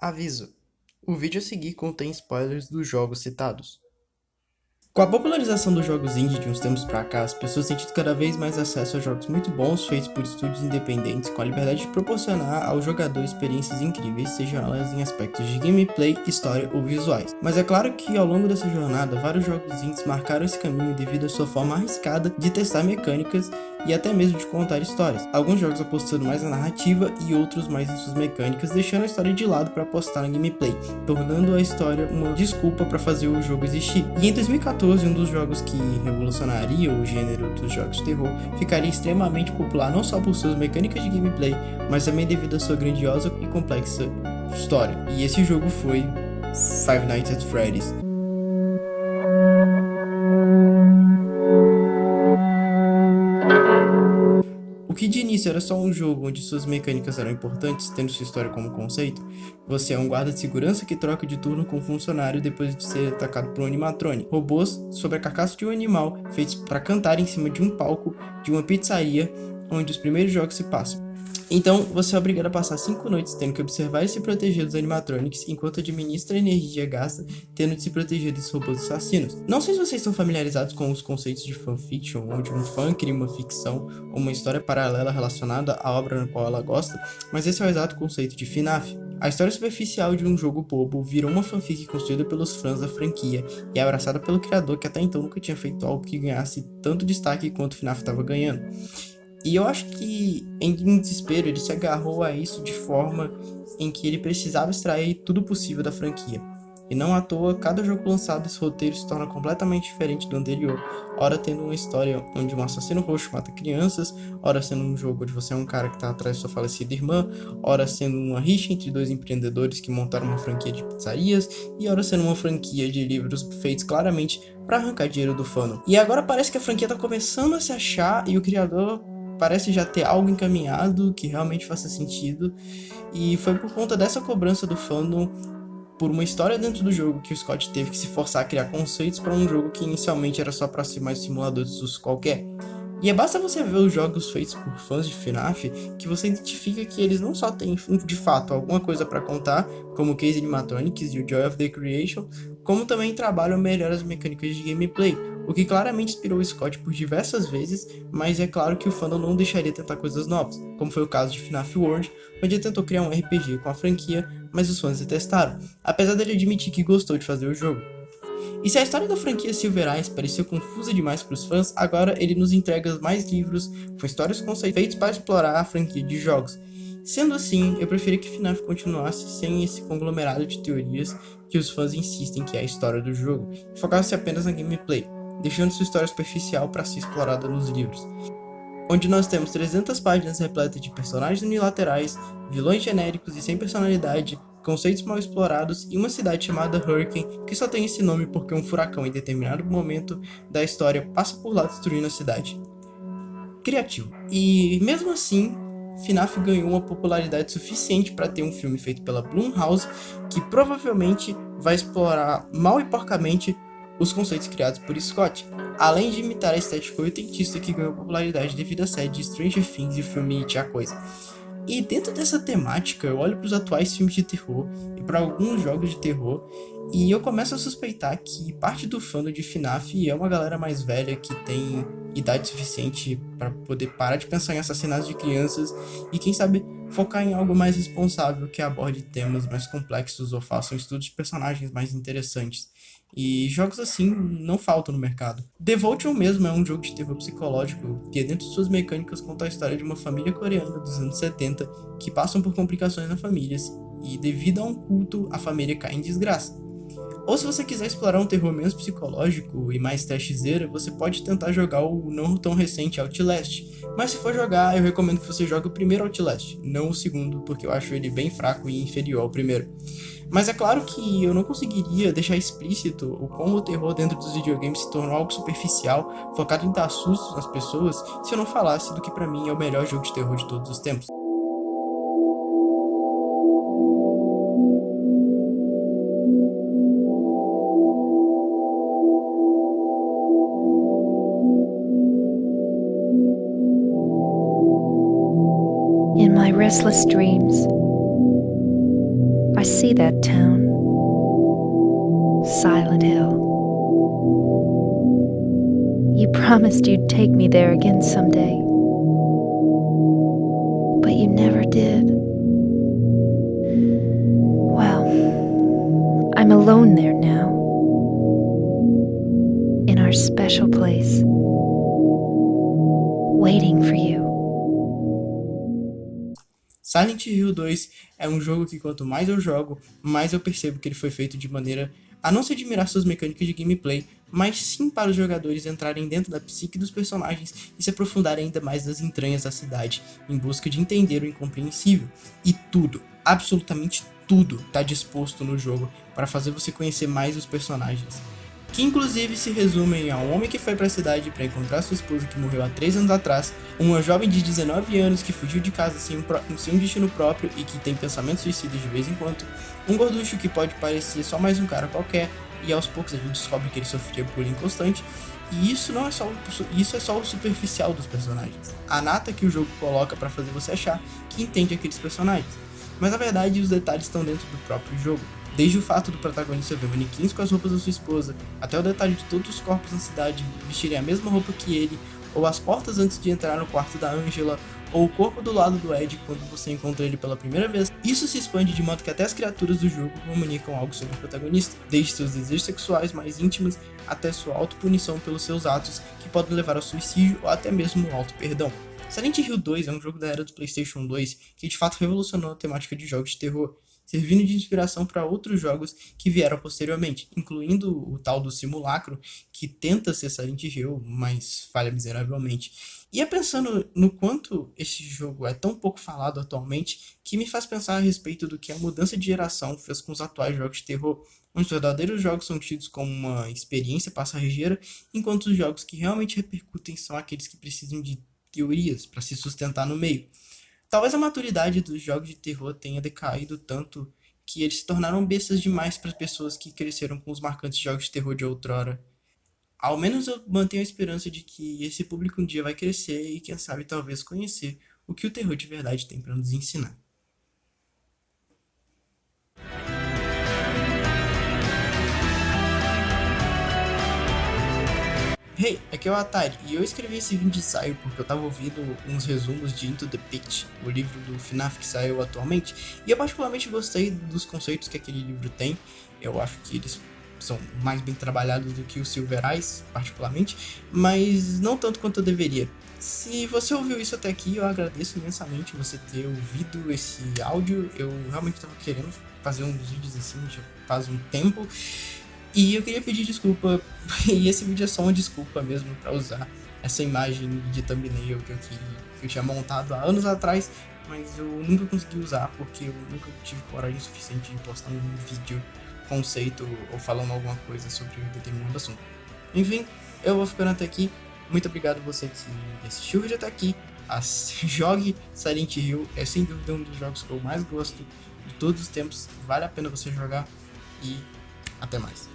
Aviso: o vídeo a seguir contém spoilers dos jogos citados. Com a popularização dos jogos indie de uns tempos pra cá, as pessoas têm tido cada vez mais acesso a jogos muito bons feitos por estúdios independentes com a liberdade de proporcionar ao jogador experiências incríveis, sejam elas em aspectos de gameplay, história ou visuais. Mas é claro que ao longo dessa jornada, vários jogos indies marcaram esse caminho devido à sua forma arriscada de testar mecânicas e até mesmo de contar histórias. Alguns jogos apostando mais na narrativa e outros mais em suas mecânicas, deixando a história de lado para apostar na gameplay, tornando a história uma desculpa para fazer o jogo existir. E em 2014, um dos jogos que revolucionaria o gênero dos jogos de terror ficaria extremamente popular não só por suas mecânicas de gameplay, mas também devido à sua grandiosa e complexa história. E esse jogo foi Five Nights at Freddy's. O que de início era só um jogo onde suas mecânicas eram importantes, tendo sua história como conceito, você é um guarda de segurança que troca de turno com um funcionário depois de ser atacado por um animatrônico. Robôs sobre a carcaça de um animal, feitos para cantar em cima de um palco de uma pizzaria onde os primeiros jogos se passam. Então, você é obrigado a passar 5 noites tendo que observar e se proteger dos animatronics, enquanto administra a energia gasta, tendo de se proteger desses robôs assassinos. Não sei se vocês estão familiarizados com os conceitos de fanfiction, onde um fã cria uma ficção ou uma história paralela relacionada à obra na qual ela gosta, mas esse é o exato conceito de FNAF. A história superficial de um jogo bobo virou uma fanfic construída pelos fãs da franquia e abraçada pelo criador, que até então nunca tinha feito algo que ganhasse tanto destaque quanto o FNAF estava ganhando. E eu acho que, em desespero, ele se agarrou a isso de forma em que ele precisava extrair tudo possível da franquia. E não à toa, cada jogo lançado, esse roteiro se torna completamente diferente do anterior. Ora tendo uma história onde um assassino roxo mata crianças, ora sendo um jogo onde você é um cara que está atrás de sua falecida irmã, ora sendo uma rixa entre dois empreendedores que montaram uma franquia de pizzarias, e ora sendo uma franquia de livros feitos claramente para arrancar dinheiro do fandom. E agora parece que a franquia está começando a se achar e o criador parece já ter algo encaminhado que realmente faça sentido, e foi por conta dessa cobrança do fandom por uma história dentro do jogo que o Scott teve que se forçar a criar conceitos para um jogo que inicialmente era só para ser mais um simulador de susto qualquer. E basta você ver os jogos feitos por fãs de FNAF que você identifica que eles não só têm de fato alguma coisa para contar, como o Case Animatronics e o Joy of the Creation, como também trabalham melhor as mecânicas de gameplay, o que claramente inspirou o Scott por diversas vezes, mas é claro que o fandom não deixaria tentar coisas novas, como foi o caso de FNAF World, onde ele tentou criar um RPG com a franquia, mas os fãs detestaram, apesar dele admitir que gostou de fazer o jogo. E se a história da franquia Silver Eyes pareceu confusa demais para os fãs, agora ele nos entrega mais livros com histórias feitos para explorar a franquia de jogos. Sendo assim, eu preferia que FNAF continuasse sem esse conglomerado de teorias que os fãs insistem que é a história do jogo, e focasse apenas na gameplay, deixando sua história superficial para ser explorada nos livros, onde nós temos 300 páginas repletas de personagens unilaterais, vilões genéricos e sem personalidade, conceitos mal explorados e uma cidade chamada Hurricane que só tem esse nome porque um furacão em determinado momento da história passa por lá destruindo a cidade. Criativo. E mesmo assim, FNAF ganhou uma popularidade suficiente para ter um filme feito pela Blumhouse que provavelmente vai explorar mal e porcamente os conceitos criados por Scott, além de imitar a estética oitentista que ganhou popularidade devido à série de Stranger Things e o filme It, a Coisa. E dentro dessa temática, eu olho para os atuais filmes de terror e para alguns jogos de terror e eu começo a suspeitar que parte do fandom de FNAF é uma galera mais velha que tem idade suficiente para poder parar de pensar em assassinatos de crianças e quem sabe focar em algo mais responsável que aborde temas mais complexos ou façam estudos de personagens mais interessantes. E jogos assim não faltam no mercado. Devotion mesmo é um jogo de terror psicológico que, dentro de suas mecânicas, conta a história de uma família coreana dos anos 70 que passam por complicações na família e, devido a um culto, a família cai em desgraça. Ou se você quiser explorar um terror menos psicológico e mais trashzeira, você pode tentar jogar o não tão recente Outlast. Mas se for jogar, eu recomendo que você jogue o primeiro Outlast, não o segundo, porque eu acho ele bem fraco e inferior ao primeiro. Mas é claro que eu não conseguiria deixar explícito o como o terror dentro dos videogames se tornou algo superficial, focado em dar sustos nas pessoas, se eu não falasse do que pra mim é o melhor jogo de terror de todos os tempos. In my restless dreams, I see that town. Silent Hill. You promised you'd take me there again someday. But you never did. Well, I'm alone there now. In our special place. Waiting for you. Silent Hill 2 é um jogo que quanto mais eu jogo, mais eu percebo que ele foi feito de maneira a não se admirar suas mecânicas de gameplay, mas sim para os jogadores entrarem dentro da psique dos personagens e se aprofundarem ainda mais nas entranhas da cidade, em busca de entender o incompreensível. E tudo, absolutamente tudo, está disposto no jogo para fazer você conhecer mais os personagens. Que inclusive se resumem a um homem que foi para a cidade para encontrar sua esposa que morreu há 3 anos atrás, uma jovem de 19 anos que fugiu de casa sem um destino próprio e que tem pensamentos suicidas de vez em quando, um gorducho que pode parecer só mais um cara qualquer e aos poucos a gente descobre que ele sofria bullying constante, e isso é só o superficial dos personagens, a nata que o jogo coloca para fazer você achar que entende aqueles personagens, mas na verdade os detalhes estão dentro do próprio jogo. Desde o fato do protagonista ver manequins com as roupas da sua esposa, até o detalhe de todos os corpos na cidade vestirem a mesma roupa que ele, ou as portas antes de entrar no quarto da Angela, ou o corpo do lado do Ed quando você encontra ele pela primeira vez. Isso se expande de modo que até as criaturas do jogo comunicam algo sobre o protagonista, desde seus desejos sexuais mais íntimos até sua autopunição pelos seus atos, que podem levar ao suicídio ou até mesmo ao auto-perdão. Silent Hill 2 é um jogo da era do PlayStation 2 que de fato revolucionou a temática de jogos de terror, servindo de inspiração para outros jogos que vieram posteriormente, incluindo o tal do Simulacro, que tenta ser Silent Hill, mas falha miseravelmente. E é pensando no quanto esse jogo é tão pouco falado atualmente, que me faz pensar a respeito do que a mudança de geração fez com os atuais jogos de terror, onde os verdadeiros jogos são tidos como uma experiência passageira, enquanto os jogos que realmente repercutem são aqueles que precisam de teorias para se sustentar no meio. Talvez a maturidade dos jogos de terror tenha decaído tanto que eles se tornaram bestas demais para as pessoas que cresceram com os marcantes jogos de terror de outrora. Ao menos eu mantenho a esperança de que esse público um dia vai crescer e quem sabe talvez conhecer o que o terror de verdade tem para nos ensinar. Hey, aqui é o Atari, e eu escrevi esse vídeo de ensaio porque eu tava ouvindo uns resumos de Into the Pit, o livro do FNAF que saiu atualmente, e eu particularmente gostei dos conceitos que aquele livro tem. Eu acho que eles são mais bem trabalhados do que o Silver Eyes, particularmente, mas não tanto quanto eu deveria. Se você ouviu isso até aqui, eu agradeço imensamente você ter ouvido esse áudio. Eu realmente estava querendo fazer uns vídeos assim já faz um tempo. E eu queria pedir desculpa, e esse vídeo é só uma desculpa mesmo pra usar essa imagem de thumbnail que eu tinha montado há anos atrás, mas eu nunca consegui usar porque eu nunca tive coragem suficiente de postar um vídeo conceito ou falando alguma coisa sobre um determinado assunto. Enfim, eu vou ficando até aqui. Muito obrigado a você que assistiu o vídeo até aqui. Jogue Silent Hill, é sem dúvida um dos jogos que eu mais gosto de todos os tempos. Vale a pena você jogar e até mais.